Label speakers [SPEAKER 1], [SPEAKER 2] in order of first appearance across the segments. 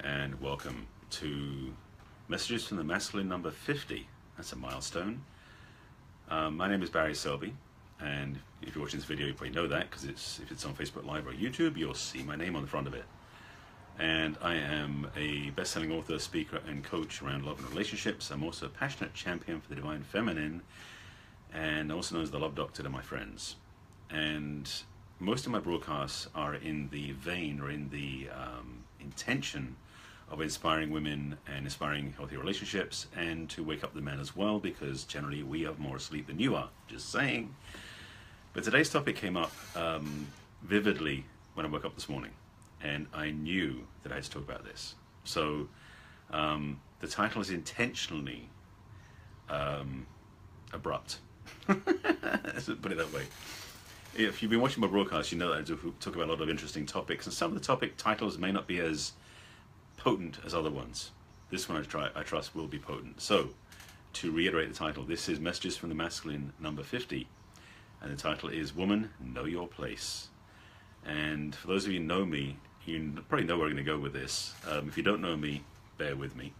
[SPEAKER 1] And welcome to Messages from the Masculine number 50. That's a milestone. My name is Barry Selby, and if you're watching this video, you probably know that because if it's on Facebook Live or YouTube, you'll see my name on the front of it. And I am a best-selling author, speaker, and coach around love and relationships. I'm also a passionate champion for the divine feminine, and also known as the Love Doctor to my friends. And most of my broadcasts are in the vein or in the intention of inspiring women and inspiring healthy relationships, and to wake up the men as well, because generally we are more asleep than you are, just saying. But today's topic came up vividly when I woke up this morning, and I knew that I had to talk about this. So the title is intentionally abrupt. Let's put it that way. If you've been watching my broadcast, you know that I do talk about a lot of interesting topics, and some of the topic titles may not be as potent as other ones. This one I trust will be potent. So, to reiterate the title, this is Messages from the Masculine number 50, and the title is Woman, Know Your Place. And for those of you who know me, you probably know where I'm going to go with this. If you don't know me, bear with me.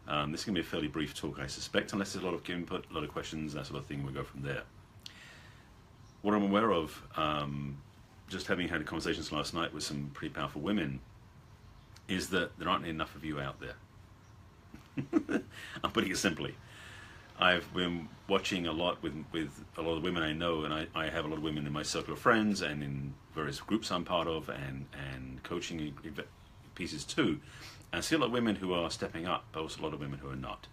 [SPEAKER 1] This is going to be a fairly brief talk, I suspect, unless there's a lot of input, a lot of questions, that sort of thing. We'll go from there. What I'm aware of, just having had conversations last night with some pretty powerful women, is that there aren't enough of you out there. I'm putting it simply. I've been watching a lot with a lot of women I know, and I have a lot of women in my circle of friends and in various groups I'm part of, and coaching pieces too. And I see a lot of women who are stepping up, but also a lot of women who are not.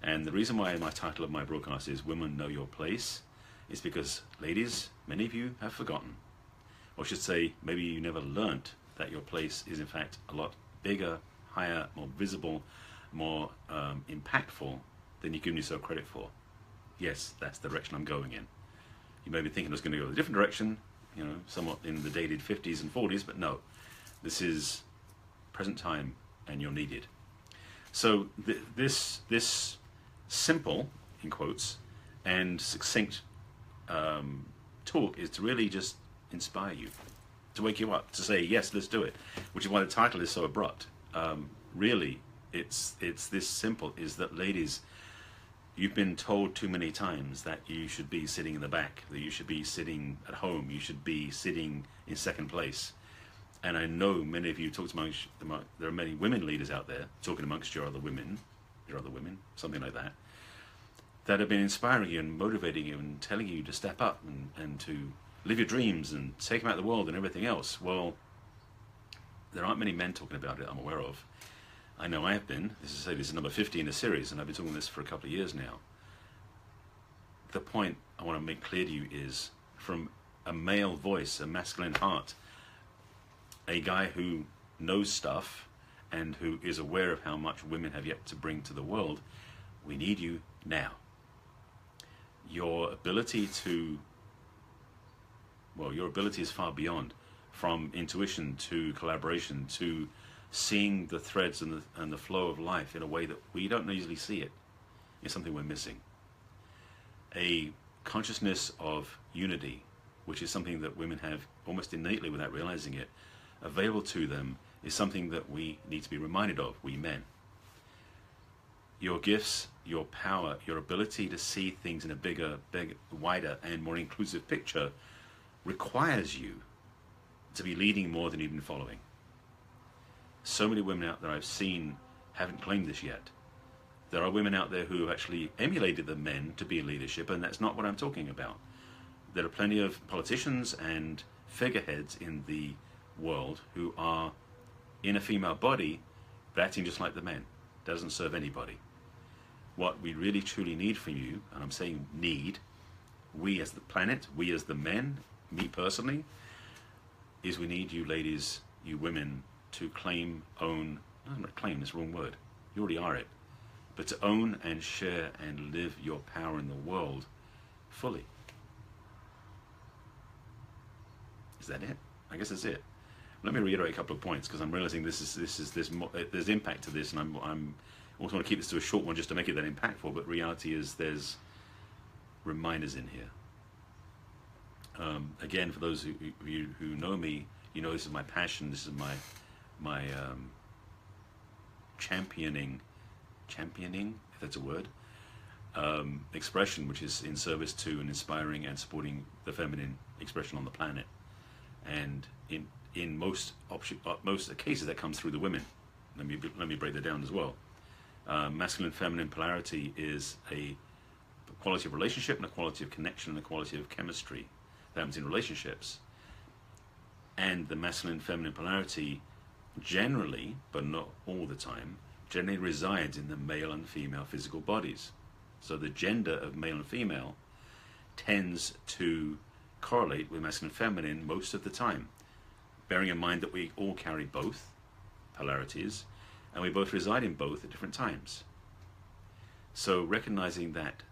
[SPEAKER 1] And the reason why my title of my broadcast is Women Know Your Place is because, ladies, many of you have forgotten. Or I should say, maybe you never learnt that your place is in fact a lot bigger, higher, more visible, more impactful than you give yourself credit for. Yes, that's the direction I'm going in. You may be thinking I was going to go a different direction, somewhat in the dated 50s and 40s, but no. This is present time, and you're needed. So this simple, in quotes, and succinct talk is to really just inspire you, to wake you up, to say, yes, let's do it, which is why the title is so abrupt. Really, it's this simple, is that, ladies, you've been told too many times that you should be sitting in the back, that you should be sitting at home, you should be sitting in second place. And I know many of you talk amongst, there are many women leaders out there talking amongst your other women, something like that, that have been inspiring you and motivating you and telling you to step up and to live your dreams and take them out of the world and everything else. Well, there aren't many men talking about it I'm aware of. I know I have been. This is number 50 in the series, and I've been talking this for a couple of years now. The point I want to make clear to you is, from a male voice, a masculine heart, a guy who knows stuff and who is aware of how much women have yet to bring to the world, we need you now. Your ability is far beyond, from intuition to collaboration to seeing the threads and the flow of life in a way that we don't easily see it. It's something we're missing. A consciousness of unity, which is something that women have almost innately without realizing it, available to them, is something that we need to be reminded of, we men. Your gifts, your power, your ability to see things in a bigger, wider, and more inclusive picture requires you to be leading more than you've been following. So many women out there I've seen haven't claimed this yet. There are women out there who have actually emulated the men to be in leadership, and that's not what I'm talking about. There are plenty of politicians and figureheads in the world who are in a female body, but acting just like the men. Doesn't serve anybody. What we really truly need from you, and I'm saying need, we as the planet, we as the men, me personally, is we need you ladies, you women, to claim, own, no, not claim, that's the wrong word, you already are it, but to own and share and live your power in the world fully. Is that it? I guess that's it. Let me reiterate a couple of points, because I'm realizing there's impact to this, and I'm also want to keep this to a short one just to make it that impactful, but reality is there's reminders in here. Again, for those of you who know me, you know this is my passion, this is my championing, if that's a word, expression which is in service to and inspiring and supporting the feminine expression on the planet. And in most cases that comes through the women. Let me break that down as well. Masculine feminine polarity is a quality of relationship and a quality of connection and a quality of chemistry that happens in relationships. And the masculine feminine polarity generally, but not all the time, generally resides in the male and female physical bodies. So the gender of male and female tends to correlate with masculine and feminine most of the time, bearing in mind that we all carry both polarities and we both reside in both at different times. So recognizing that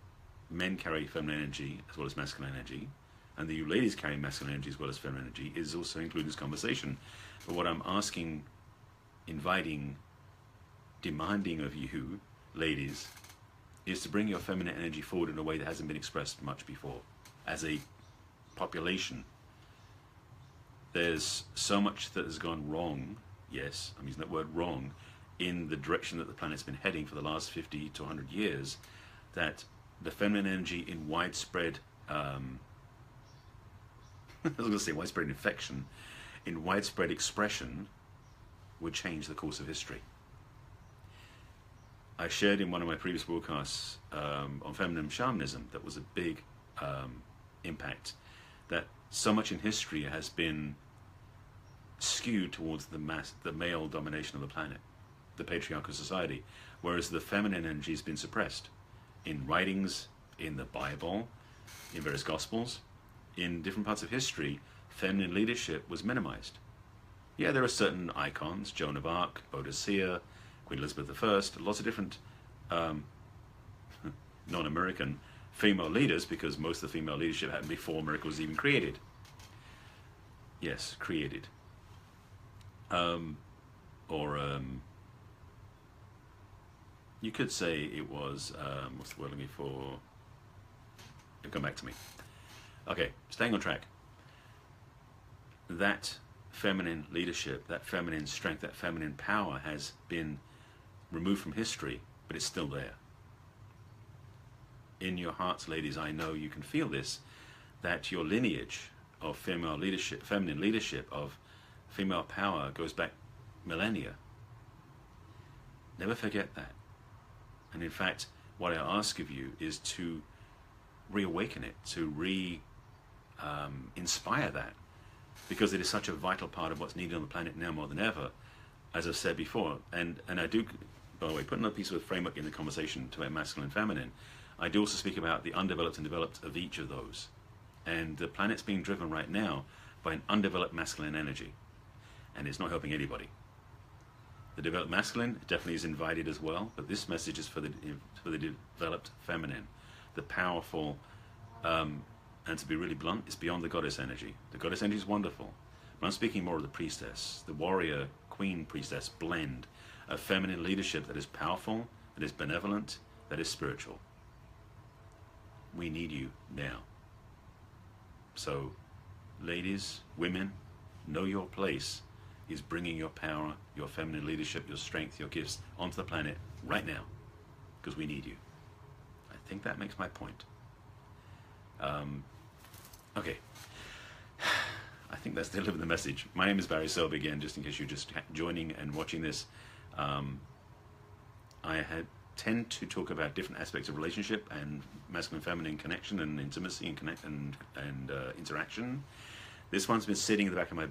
[SPEAKER 1] men carry feminine energy as well as masculine energy, and that you ladies carry masculine energy as well as feminine energy, is also included in this conversation. But what I'm asking, inviting, demanding of you, ladies, is to bring your feminine energy forward in a way that hasn't been expressed much before. As a population, there's so much that has gone wrong, yes, I'm using that word wrong, in the direction that the planet's been heading for the last 50 to 100 years, that the feminine energy in widespread, I was going to say widespread infection, in widespread expression, would change the course of history. I shared in one of my previous broadcasts on feminine shamanism that was a big impact, that so much in history has been skewed towards the male domination of the planet, the patriarchal society, whereas the feminine energy has been suppressed in writings, in the Bible, in various gospels, in different parts of history. Feminine leadership was minimized. Yeah, there are certain icons, Joan of Arc, Boadicea, Queen Elizabeth I, lots of different non-American female leaders, because most of the female leadership happened before America was even created. Yes, created. You could say it was, what's the word looking for? It'll come back to me. Okay, staying on track. That feminine leadership, that feminine strength, that feminine power has been removed from history, but it's still there. In your hearts, ladies, I know you can feel this, that your lineage of female leadership, feminine leadership, of female power goes back millennia. Never forget that. And in fact, what I ask of you is to reawaken it, to inspire that, because it is such a vital part of what's needed on the planet now more than ever, as I've said before. And I do, by the way, put another piece of framework in the conversation to about masculine and feminine. I do also speak about the undeveloped and developed of each of those. And the planet's being driven right now by an undeveloped masculine energy, and it's not helping anybody. The developed masculine definitely is invited as well, but this message is for the developed feminine, the powerful, and to be really blunt, it's beyond the goddess energy. The goddess energy is wonderful, but I'm speaking more of the priestess, the warrior, queen, priestess blend of feminine leadership that is powerful, that is benevolent, that is spiritual. We need you now. So, ladies, women, know your place is bringing your power, your feminine leadership, your strength, your gifts onto the planet right now, because we need you. I think that makes my point. Okay. I think that's delivered the message. My name is Barry Selby again, just in case you're just joining and watching this. I tend to talk about different aspects of relationship and masculine feminine connection and intimacy and interaction. This one's been sitting in the back of my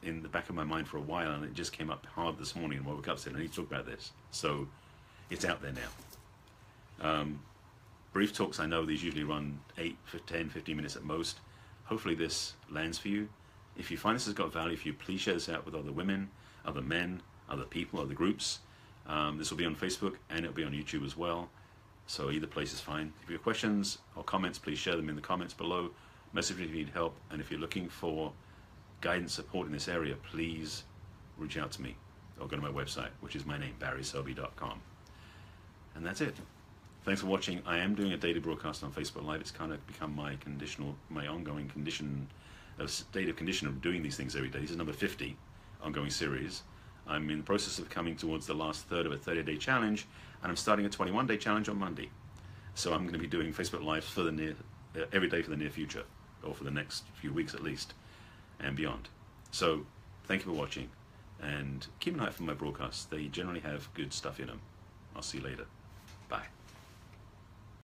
[SPEAKER 1] in the back of my mind for a while, and it just came up hard this morning, and I woke up and said, I need to talk about this. So it's out there now. Brief talks, I know these usually run 8, 10, 15 minutes at most. Hopefully this lands for you. If you find this has got value for you, please share this out with other women, other men, other people, other groups. This will be on Facebook and it'll be on YouTube as well. So either place is fine. If you have questions or comments, please share them in the comments below. Message me if you need help. And if you're looking for guidance, support in this area, please reach out to me or go to my website, which is my name, barryselby.com. And that's it. Thanks for watching. I am doing a daily broadcast on Facebook Live. It's kind of become my ongoing condition, state of condition of doing these things every day. This is number 50 ongoing series. I'm in the process of coming towards the last third of a 30-day challenge, and I'm starting a 21-day challenge on Monday. So I'm going to be doing Facebook Lives for the every day for the near future, or for the next few weeks at least, and beyond. So thank you for watching, and keep an eye out for my broadcasts. They generally have good stuff in them. I'll see you later. Bye.